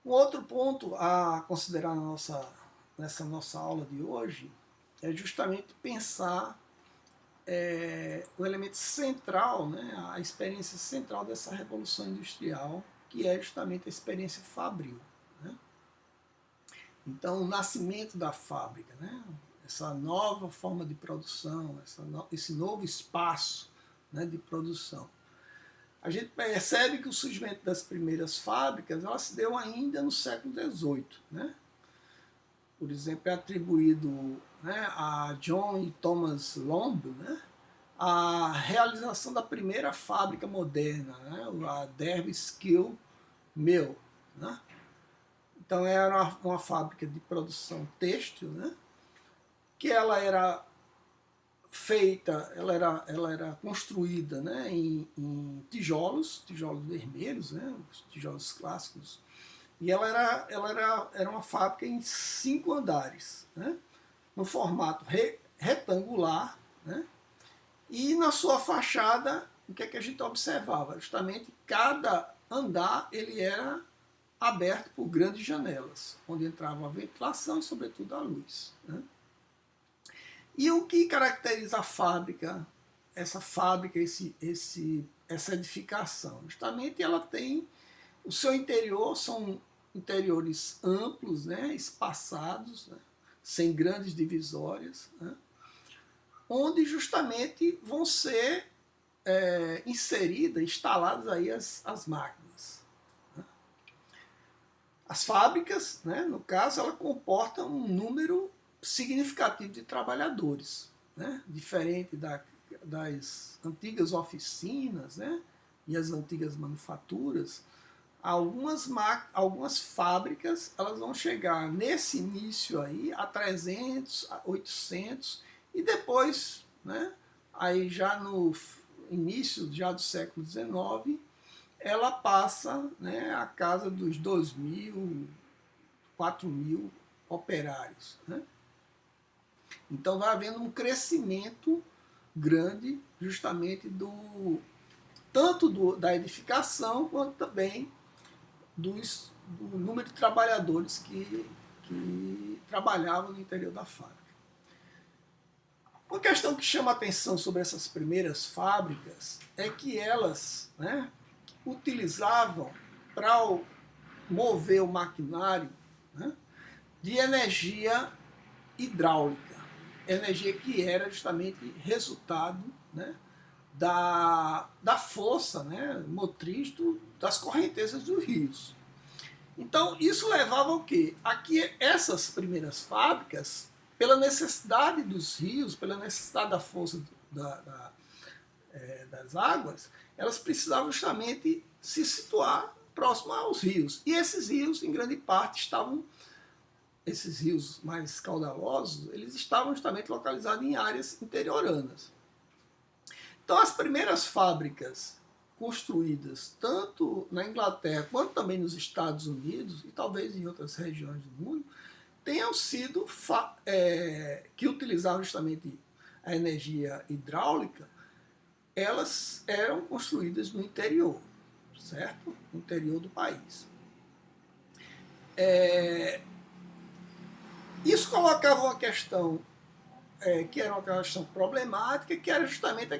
Um outro ponto a considerar nessa nossa aula de hoje é justamente pensar o elemento central, né, a experiência central dessa revolução industrial, que é justamente a experiência fabril. Né? Então, o nascimento da fábrica, né, essa nova forma de produção, esse novo espaço, né, de produção. A gente percebe que o surgimento das primeiras fábricas ela se deu ainda no século XVIII. Né? Por exemplo, é atribuído, né, a John e Thomas Lomb, né, a realização da primeira fábrica moderna, né, a Derby Skill Mill. Né? Então era uma fábrica de produção têxtil, né, que ela era feita, ela era construída, né, em tijolos vermelhos, né, os tijolos clássicos, e era uma fábrica em 5 andares, né, no formato retangular, né, e na sua fachada, o que é que a gente observava? Justamente cada andar ele era aberto por grandes janelas, onde entrava a ventilação e, sobretudo, a luz. Né? E o que caracteriza a fábrica, essa edificação? Justamente ela tem o seu interior, são interiores amplos, né, espaçados, né, sem grandes divisórias, né, onde justamente vão ser inseridas, instaladas aí as máquinas. Né. As fábricas, né, no caso, ela comportam um número significativo de trabalhadores, né, diferente das antigas oficinas, né, e as antigas manufaturas. Algumas fábricas elas vão chegar nesse início aí a 300, a 800 e depois, né, aí já no início já do século XIX, ela passa, né, a casa dos 2.000, 4.000 operários. Né? Então vai havendo um crescimento grande justamente da edificação quanto também do número de trabalhadores que trabalhavam no interior da fábrica. Uma questão que chama a atenção sobre essas primeiras fábricas é que elas, né, utilizavam para mover o maquinário, né, de energia hidráulica, energia que era justamente resultado, né, da força, né, motriz das correntezas dos rios. Então, isso levava ao quê? A que essas primeiras fábricas, pela necessidade dos rios, pela necessidade da força das águas, elas precisavam justamente se situar próximo aos rios. E esses rios, em grande parte, esses rios mais caudalosos, eles estavam justamente localizados em áreas interioranas. Então, as primeiras fábricas construídas tanto na Inglaterra quanto também nos Estados Unidos e talvez em outras regiões do mundo tenham sido que utilizavam justamente a energia hidráulica, elas eram construídas no interior, certo? No interior do país. Isso colocava uma questão que era uma questão problemática, que era justamente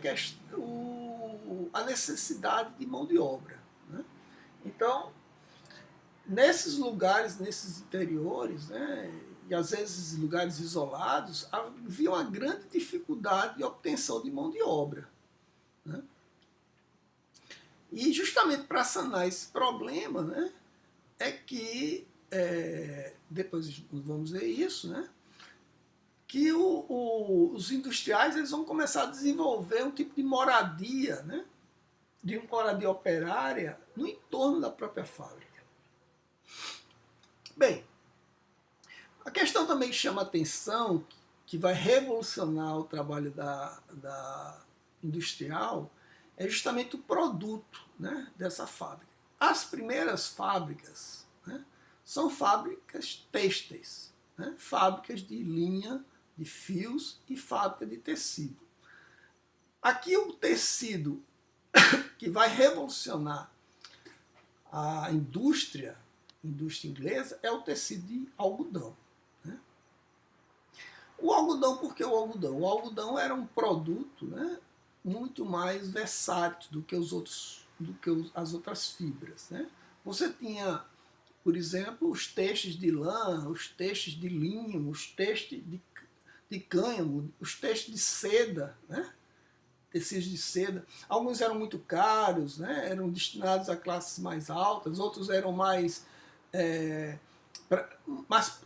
a necessidade de mão de obra. Né? Então, nesses lugares, nesses interiores, né, e às vezes lugares isolados, havia uma grande dificuldade de obtenção de mão de obra. Né? E justamente para sanar esse problema, né, é que, depois vamos ver isso, né, que os industriais eles vão começar a desenvolver um tipo de moradia, né, de uma moradia operária no entorno da própria fábrica. Bem, a questão também que chama atenção, que vai revolucionar o trabalho da industrial, é justamente o produto, né, dessa fábrica. As primeiras fábricas, né, são fábricas têxteis, né, fábricas de linha, de fios e fábrica de tecido. Aqui o tecido que vai revolucionar a indústria indústria inglesa é o tecido de algodão. Né? O algodão, por que o algodão? O algodão era um produto, né, muito mais versátil do que as outras fibras. Né? Você tinha, por exemplo, os textos de lã, os textos de linho, os textos de cânhamo, os textos de seda, né? Tecidos de seda. Alguns eram muito caros, né? Eram destinados a classes mais altas, outros eram mais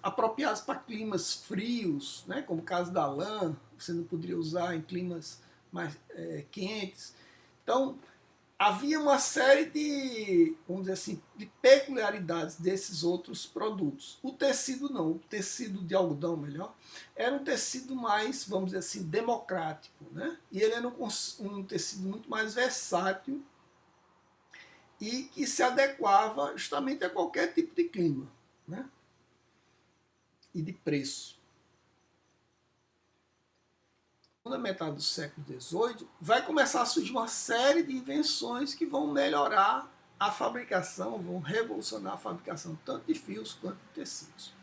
apropriados para climas frios, né? Como o caso da lã, você não poderia usar em climas mais quentes. Então, havia uma série de, vamos dizer assim, de peculiaridades desses outros produtos. O tecido não, o tecido de algodão, melhor, era um tecido mais, vamos dizer assim, democrático, né? E ele era um tecido muito mais versátil e que se adequava justamente a qualquer tipo de clima, né? E de preço. Na metade do século XVIII, vai começar a surgir uma série de invenções que vão melhorar a fabricação, vão revolucionar a fabricação tanto de fios quanto de tecidos.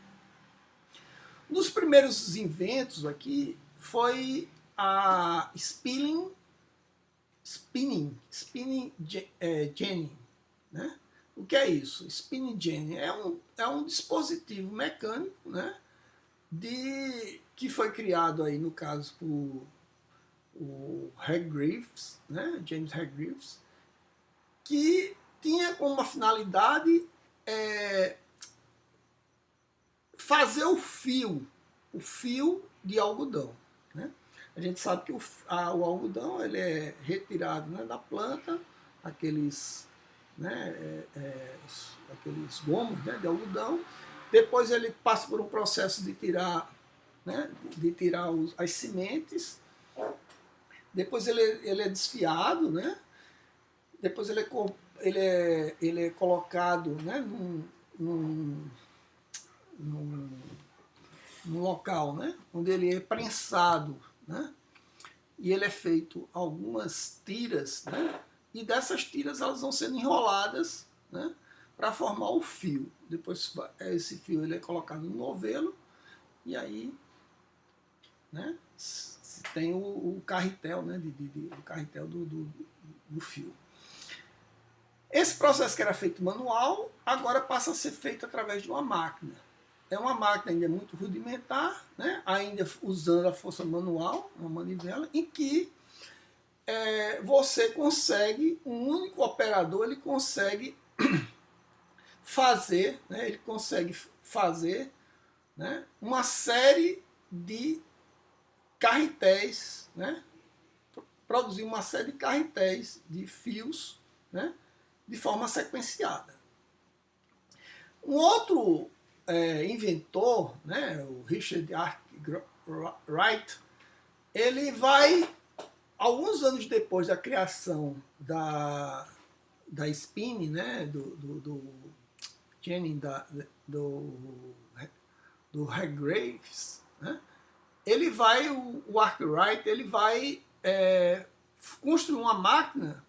Um dos primeiros inventos aqui foi a spinning jenny. Né? O que é isso? Spinning jenny é um dispositivo mecânico, né, que foi criado aí, no caso, por o Hargreaves, né, James Hargreaves, que tinha como finalidade fazer o fio de algodão. Né? A gente sabe que o algodão ele é retirado, né, da planta, aqueles gomos, né, de algodão. Depois ele passa por um processo de tirar, né, as sementes. Depois ele é desfiado, né? Depois ele é colocado, né, num local, né, onde ele é prensado, né? E ele é feito algumas tiras, né? E dessas tiras elas vão sendo enroladas, né, para formar o fio. Depois esse fio ele é colocado no novelo e aí, né, tem o carretel, né, o carretel do fio. Esse processo que era feito manual, agora passa a ser feito através de uma máquina. É uma máquina ainda muito rudimentar, né, ainda usando a força manual, uma manivela, em que você consegue, um único operador, ele consegue fazer, né, uma série de carretéis, né, produzir uma série de carretéis de fios, né, de forma sequenciada. Um outro inventor, né, o Richard Arkwright, ele vai, alguns anos depois da criação da spinning, né, do Jenny, do Hargreaves, né, ele vai, o Arkwright, ele vai construir uma máquina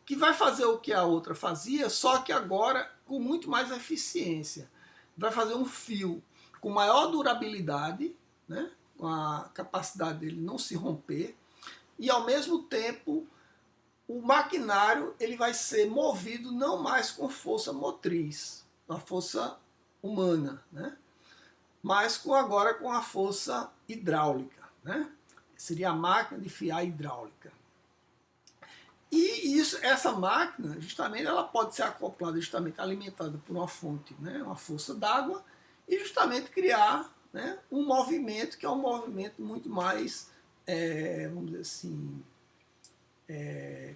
que vai fazer o que a outra fazia, só que agora com muito mais eficiência. Vai fazer um fio com maior durabilidade, né, com a capacidade dele não se romper, e ao mesmo tempo o maquinário ele vai ser movido não mais com força motriz, a força humana, né, mas agora com a força hidráulica, né? Seria a máquina de fiar hidráulica. E essa máquina, justamente, ela pode ser acoplada, justamente alimentada por uma fonte, né, uma força d'água, e justamente criar, né, um movimento que é um movimento muito mais, vamos dizer assim,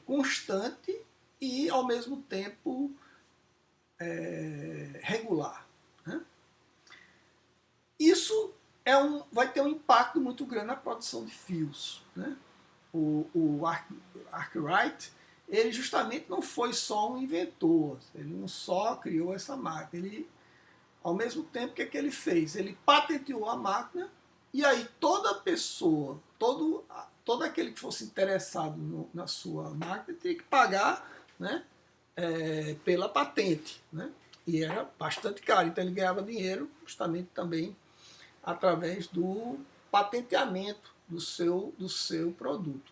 constante e, ao mesmo tempo, regular. Né? Isso vai ter um impacto muito grande na produção de fios. Né? O Arkwright, ele justamente não foi só um inventor, ele não só criou essa máquina, ele, ao mesmo tempo, o que ele fez? Ele patenteou a máquina e aí toda pessoa, todo aquele que fosse interessado na sua máquina tinha que pagar, né, pela patente. Né? E era bastante caro, então ele ganhava dinheiro justamente também através do patenteamento do seu produto.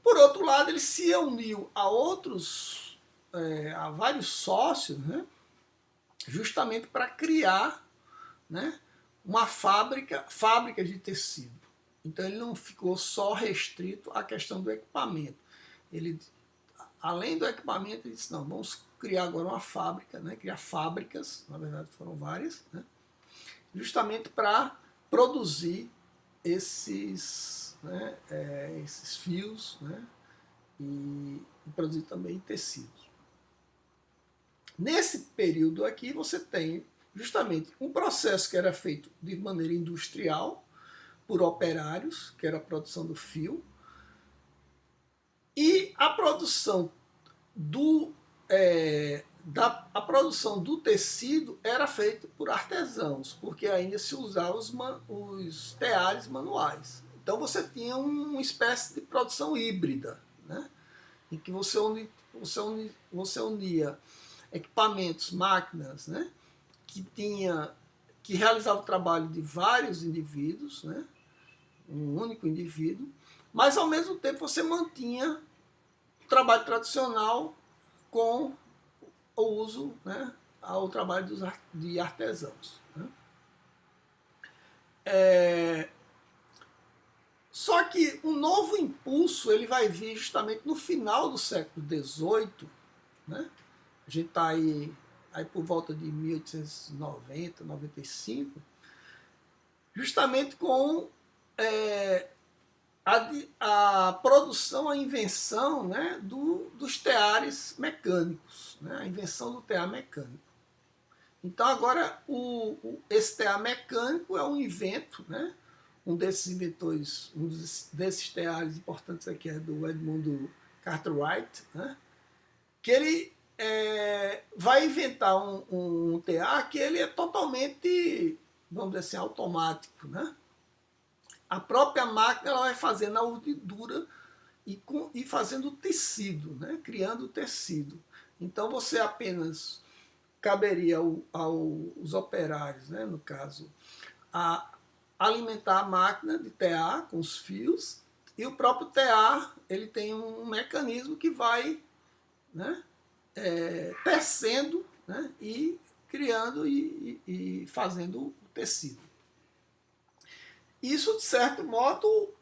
Por outro lado, ele se uniu a outros, a vários sócios, né, justamente para criar, né, uma fábrica de tecido. Então ele não ficou só restrito à questão do equipamento. Ele, além do equipamento, ele disse, não, vamos criar agora uma fábrica, né, criar fábricas, na verdade foram várias, né, justamente para produzir esses, né, esses fios, né, e produzir também tecidos. Nesse período aqui você tem justamente um processo que era feito de maneira industrial por operários, que era a produção do fio, e a produção a produção do tecido era feita por artesãos, porque ainda se usavam os teares manuais. Então você tinha uma espécie de produção híbrida, né? Em que você unia equipamentos, máquinas, né? que realizavam o trabalho de vários indivíduos, né? Um único indivíduo, mas ao mesmo tempo você mantinha o trabalho tradicional com o uso, né, ao trabalho de artesãos. Né? Só que um novo impulso ele vai vir justamente no final do século XVIII, né? A gente está aí por volta de 1890, 95, justamente com a produção, a invenção, né, dos teares mecânicos, né, a invenção do tear mecânico. Então agora esse tear mecânico é um invento, né, um desses inventores, desses teares importantes aqui é do Edmund Cartwright, né, que ele vai inventar um tear que ele é totalmente, vamos dizer assim, automático, né? A própria máquina ela vai fazendo a urdidura e fazendo o tecido, né? Criando o tecido. Então você apenas caberia aos operários, né? No caso, a alimentar a máquina de tear com os fios, e o próprio tear ele tem um mecanismo que vai, né? Tecendo, né? E criando e fazendo o tecido. Isso, de certo modo,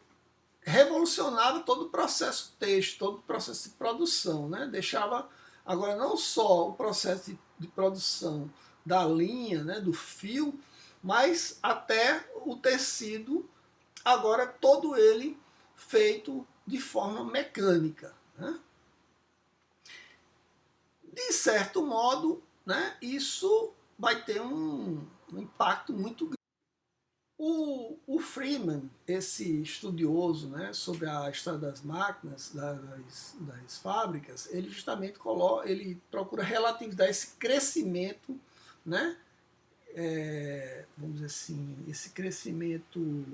revolucionava todo o processo têxtil, todo o processo de produção. Né? Deixava agora não só o processo de produção da linha, né, do fio, mas até o tecido, agora todo ele feito de forma mecânica. Né? De certo modo, né, isso vai ter um impacto muito grande. O Freeman, esse estudioso, né, sobre a história das máquinas, das fábricas, ele justamente ele procura relativizar esse crescimento, né, vamos dizer assim, esse crescimento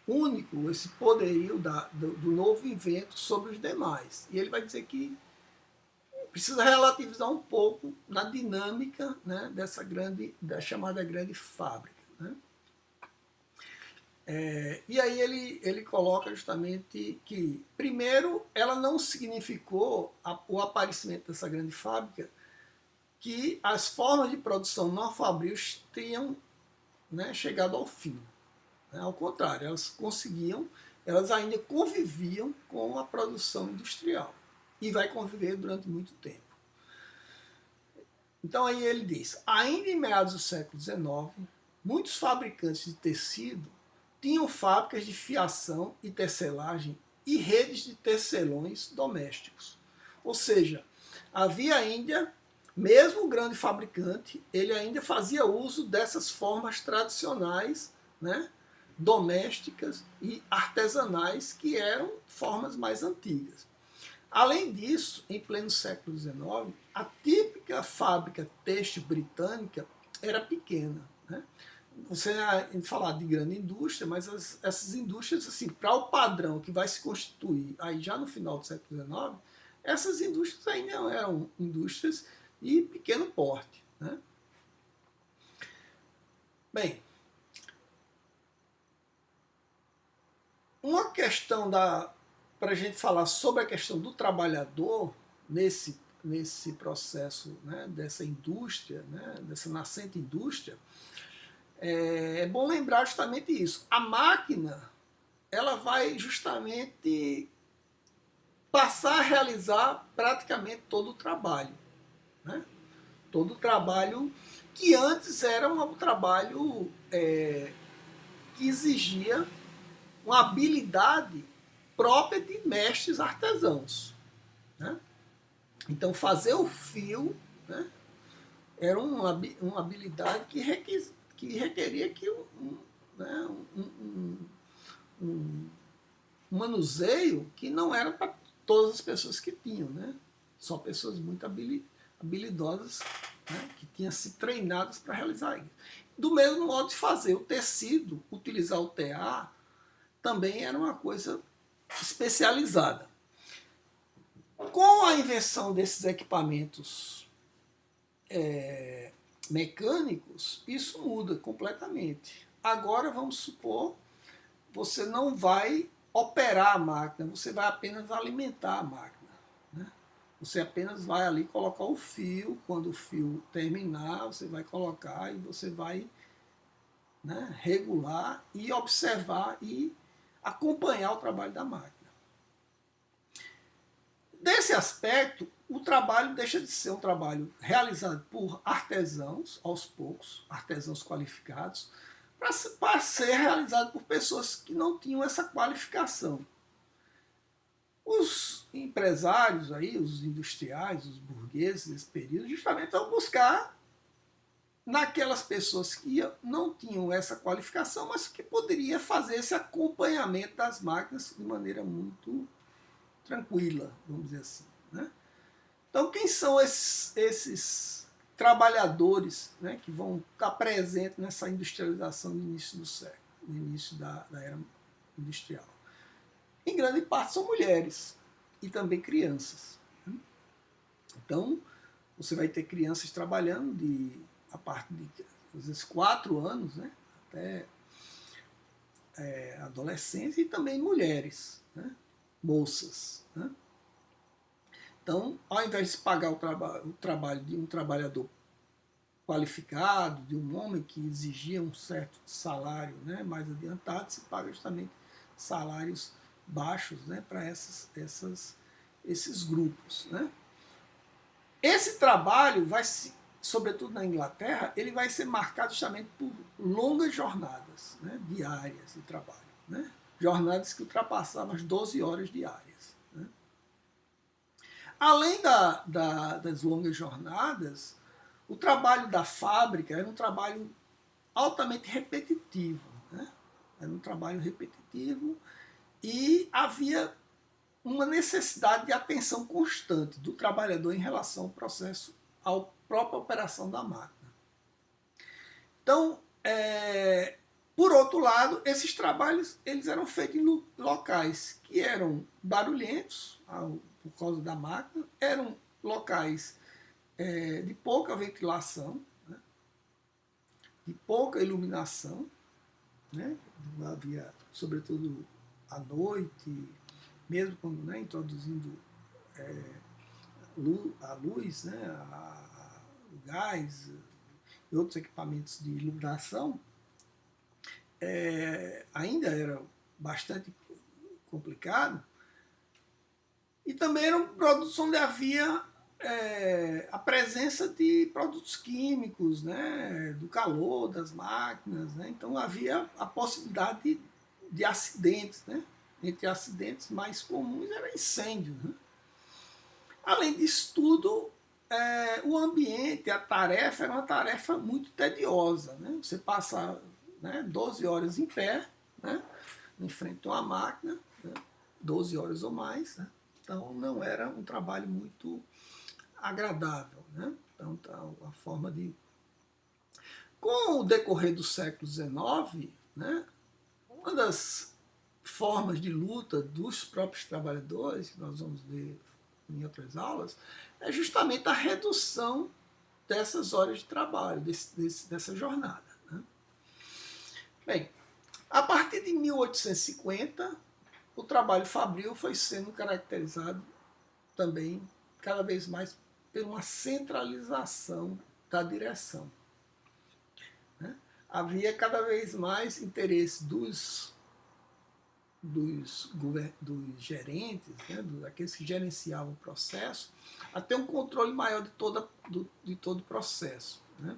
único, esse poderio do novo invento sobre os demais. E ele vai dizer que precisa relativizar um pouco na dinâmica, né, da chamada grande fábrica. Né? E aí ele coloca justamente que, primeiro, ela não significou o aparecimento dessa grande fábrica que as formas de produção não fabril tenham, né, chegado ao fim. Né? Ao contrário, elas ainda conviviam com a produção industrial e vai conviver durante muito tempo. Então aí ele diz, ainda em meados do século XIX, muitos fabricantes de tecido tinham fábricas de fiação e tecelagem e redes de tecelões domésticos. Ou seja, havia ainda, mesmo o grande fabricante, ele ainda fazia uso dessas formas tradicionais, né, domésticas e artesanais, que eram formas mais antigas. Além disso, em pleno século XIX, a típica fábrica têxtil britânica era pequena. Né? Você falar de grande indústria, mas essas indústrias, assim, para o padrão que vai se constituir aí já no final do século XIX, essas indústrias ainda eram indústrias de pequeno porte. né? Bem, uma questão para a gente falar sobre a questão do trabalhador nesse processo, né, dessa indústria, né, dessa nascente indústria, é bom lembrar justamente isso. A máquina, ela vai justamente passar a realizar praticamente todo o trabalho, né? Todo o trabalho que antes era um trabalho que exigia uma habilidade própria de mestres artesãos, né? Então, fazer o fio, né, era uma habilidade que requeria que né, um manuseio que não era para todas as pessoas que tinham, né? Só pessoas muito habilidosas, né, que tinham se treinadas para realizar isso. Do mesmo modo de fazer o tecido, utilizar o tear, também era uma coisa especializada. Com a invenção desses equipamentos mecânicos, isso muda completamente. Agora, vamos supor, você não vai operar a máquina, você vai apenas alimentar a máquina, né? Você apenas vai ali colocar o fio, quando o fio terminar, você vai colocar e você vai, né, regular e observar e acompanhar o trabalho da máquina. Desse aspecto, o trabalho deixa de ser um trabalho realizado por artesãos, aos poucos, artesãos qualificados, para ser realizado por pessoas que não tinham essa qualificação. Os empresários, aí, os industriais, os burgueses desse período, justamente vão buscar naquelas pessoas que não tinham essa qualificação, mas que poderiam fazer esse acompanhamento das máquinas de maneira muito tranquila, vamos dizer assim, né? Então, quem são esses trabalhadores, né, que vão estar presentes nessa industrialização no início do século, no início da era industrial? Em grande parte são mulheres e também crianças, né? Então, você vai ter crianças trabalhando a partir de às vezes 4 anos, né, até adolescência, e também mulheres, né, moças, né? Então, ao invés de se pagar o trabalho de um trabalhador qualificado, de um homem que exigia um certo salário, né, mais adiantado, se paga justamente salários baixos, né, para esses grupos, né? Esse trabalho vai se, sobretudo na Inglaterra, ele vai ser marcado justamente por longas jornadas, né, diárias de trabalho, né? Jornadas que ultrapassavam as 12 horas diárias, né? Além das longas jornadas, o trabalho da fábrica era um trabalho altamente repetitivo, né? Era um trabalho repetitivo e havia uma necessidade de atenção constante do trabalhador em relação ao processo, à própria operação da máquina. Então, por outro lado, esses trabalhos eles eram feitos em locais que eram barulhentos, por causa da máquina, eram locais de pouca ventilação, né, de pouca iluminação, né, não havia, sobretudo à noite, mesmo quando, né, introduzindo a luz, né, o gás e outros equipamentos de iluminação, ainda era bastante complicado. E também eram produtos onde havia a presença de produtos químicos, né, do calor das máquinas, né? Então havia a possibilidade de acidentes, né? Entre acidentes mais comuns era incêndio, né? Além disso tudo, o ambiente, a tarefa era uma tarefa muito tediosa, né? Você passa, né, 12 horas em pé, né, em frente a uma máquina, né, 12 horas ou mais, né? Então não era um trabalho muito agradável, né? Então a forma de... Com o decorrer do século XIX, né, uma das formas de luta dos próprios trabalhadores, que nós vamos ver em outras aulas, é justamente a redução dessas horas de trabalho, dessa jornada. Né? Bem, a partir de 1850, o trabalho fabril foi sendo caracterizado também cada vez mais por uma centralização da direção. Né? Havia cada vez mais interesse dos gerentes, né, daqueles que gerenciavam o processo, a ter um controle maior de todo o processo. Né?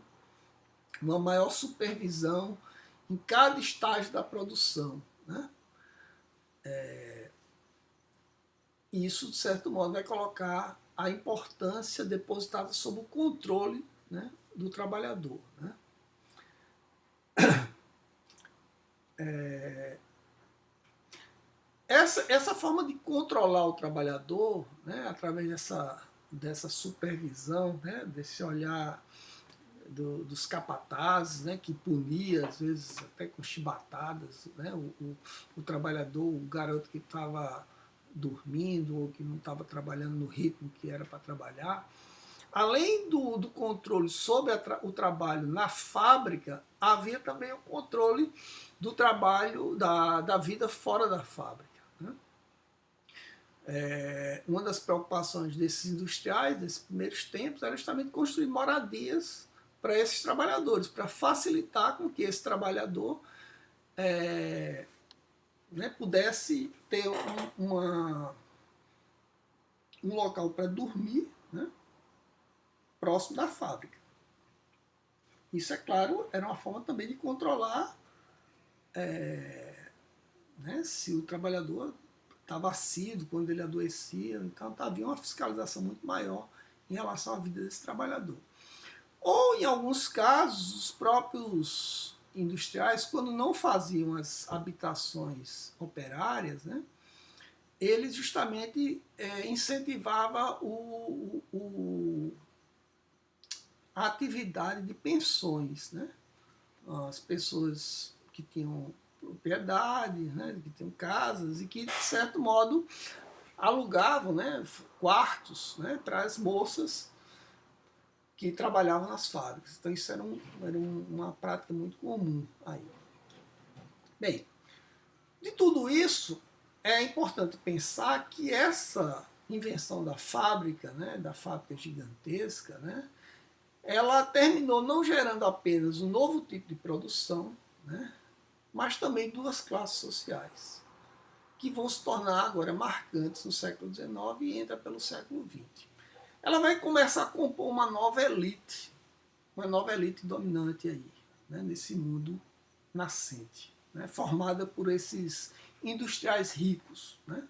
Uma maior supervisão em cada estágio da produção. Né? Isso, de certo modo, vai colocar a importância depositada sob o controle, né, do trabalhador. Né? Essa forma de controlar o trabalhador, né, através dessa supervisão, né, desse olhar dos capatazes, né, que punia, às vezes até com chibatadas, né, o trabalhador, o garoto que estava dormindo ou que não estava trabalhando no ritmo que era para trabalhar. Além do controle sobre o trabalho na fábrica, havia também o controle do trabalho, da vida fora da fábrica. Né? Uma das preocupações desses industriais, desses primeiros tempos, era justamente construir moradias para esses trabalhadores, para facilitar com que esse trabalhador né, pudesse ter um local para dormir, né, próximo da fábrica. Isso, é claro, era uma forma também de controlar né, se o trabalhador estava assíduo, quando ele adoecia. Então havia uma fiscalização muito maior em relação à vida desse trabalhador. Ou, em alguns casos, os próprios industriais, quando não faziam as habitações operárias, né, eles justamente incentivavam a atividade de pensões. Né? As pessoas que tinham propriedade, né, que tinham casas e que, de certo modo, alugavam, né, quartos, né, para as moças que trabalhavam nas fábricas. Então isso era uma prática muito comum aí. Bem, de tudo isso, é importante pensar que essa invenção da fábrica, né, da fábrica gigantesca, né, ela terminou não gerando apenas um novo tipo de produção, né, mas também duas classes sociais, que vão se tornar agora marcantes no século XIX e entra pelo século XX. Ela vai começar a compor uma nova elite dominante aí, né, nesse mundo nascente, né, formada por esses industriais ricos, né,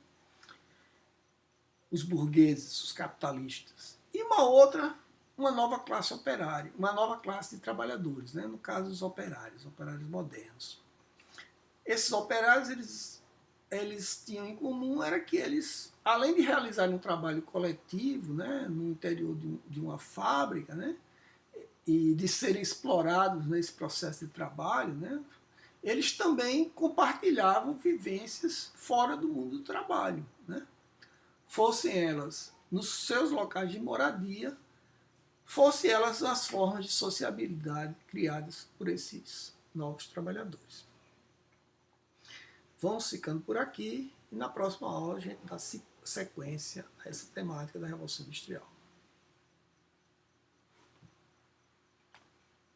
os burgueses, os capitalistas, e uma nova classe operária, uma nova classe de trabalhadores, né, no caso os operários modernos. Esses operários, eles tinham em comum era que eles, além de realizarem um trabalho coletivo, né, no interior de uma fábrica, né, e de serem explorados nesse processo de trabalho, né, eles também compartilhavam vivências fora do mundo do trabalho, né, fossem elas nos seus locais de moradia, fossem elas as formas de sociabilidade criadas por esses novos trabalhadores. Vamos ficando por aqui e na próxima aula a gente dá sequência a essa temática da Revolução Industrial.